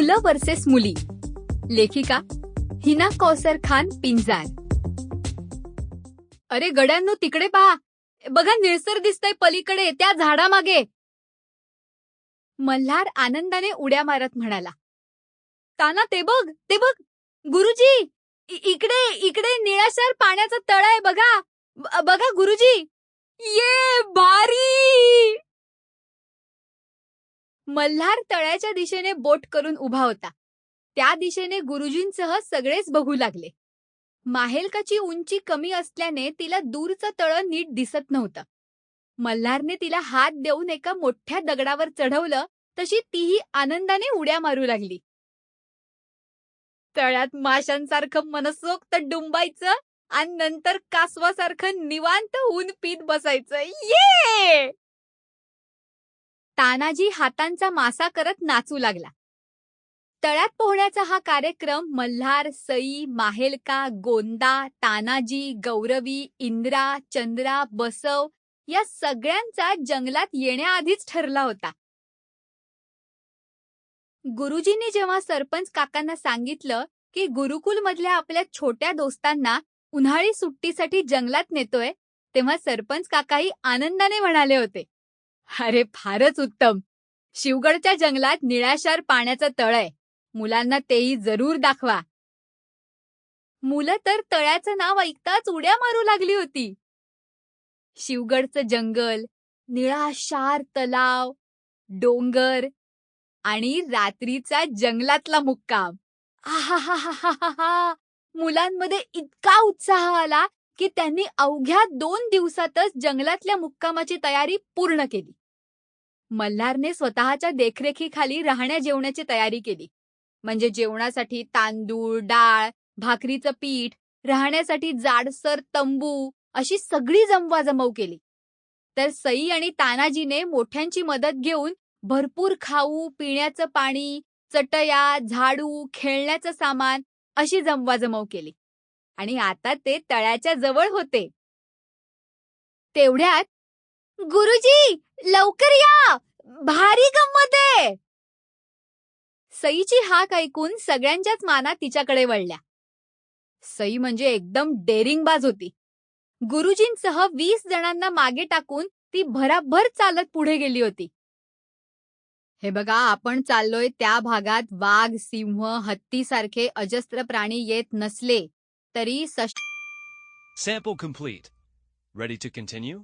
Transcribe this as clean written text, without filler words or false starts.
मुलं वर्सेस मुली. लेखिका हिना कौसर खान पिंजार. अरे गड्यांनो, तिकडे पहा, बघा निळसर दिसतंय पलीकडे त्या झाडामागे. मल्हार आनंदाने उड्या मारत म्हणाला, ताना ते बघ, ते बघ गुरुजी, इकडे इकडे निळाशार पाण्याचं तळ आहे बघा. बघा गुरुजी, ये भारी. मल्हार तळ्याच्या दिशेने बोट करून उभा होता. त्या दिशेने गुरुजींसह सगळेच बघू लागले. माहेलकाची उंची कमी असल्याने तिला दूरचं तळं नीट दिसत नव्हतं. मल्हारने तिला हात देऊन एका मोठ्या दगडावर चढवलं, तशी तीही आनंदाने उड्या मारू लागली. तळ्यात माशांसारखं मनसोक्त डुंबायचं आणि नंतर कासवासारखं निवांत ऊन पीत बसायचं. ये! तानाजी हातांचा मासा करत नाचू लागला. तळ्यात पोहण्याचा हा कार्यक्रम मल्हार, सई, माहेलका, गोंदा, तानाजी, गौरवी, इंद्रा, चंद्रा, बसव या सगळ्यांचा जंगलात येण्याआधीच ठरला होता. गुरुजींनी जेव्हा सरपंच काकांना सांगितलं की गुरुकुलमधल्या आपल्या छोट्या दोस्तांना उन्हाळी सुट्टीसाठी जंगलात नेतोय, तेव्हा सरपंच काकाही आनंदाने म्हणाले होते, अरे फारच उत्तम. शिवगडच्या जंगलात निळाशार पाण्याचं तळ आहे. मुलांना तेही जरूर दाखवा. मुलं तर तळ्याचं नाव ऐकताच उड्या मारू लागली होती. शिवगडचं जंगल, निळाशार तलाव, डोंगर आणि रात्रीचा जंगलातला मुक्काम. आहाहाहाहा! मुलांमध्ये इतका उत्साह आला की त्यांनी अवघ्या 2 दिवसातच जंगलातल्या मुक्कामाची तयारी पूर्ण केली. मल्हारने स्वतःच्या देखरेखीखाली राहण्या जेवणाची तयारी केली. म्हणजे जेवणासाठी तांदूळ, डाळ, भाकरीचं पीठ, राहण्यासाठी जाडसर तंबू अशी सगळी जमवाजमव केली. तर सई आणि तानाजीने मोठ्यांची मदत घेऊन भरपूर खाऊ, पिण्याचं पाणी, चटया, झाडू, खेळण्याचं सामान अशी जमवाजमव केली. आणि आता ते तळ्याच्या जवळ होते. तेवढ्यात, गुरुजी लवकर या, भारी गंमत आहे. सईची हाक ऐकून सगळ्यांच्याच माना तिच्याकडे वळल्या. सई म्हणजे एकदम डेरिंगबाज होती. गुरुजींसह 20 जणांना मागे टाकून ती भराभर चालत पुढे गेली होती. हे बघा, आपण चाललोय त्या भागात वाघ, सिंह, हत्तीसारखे अजस्त्र प्राणी येत नसले तरी Sample complete. Ready to continue?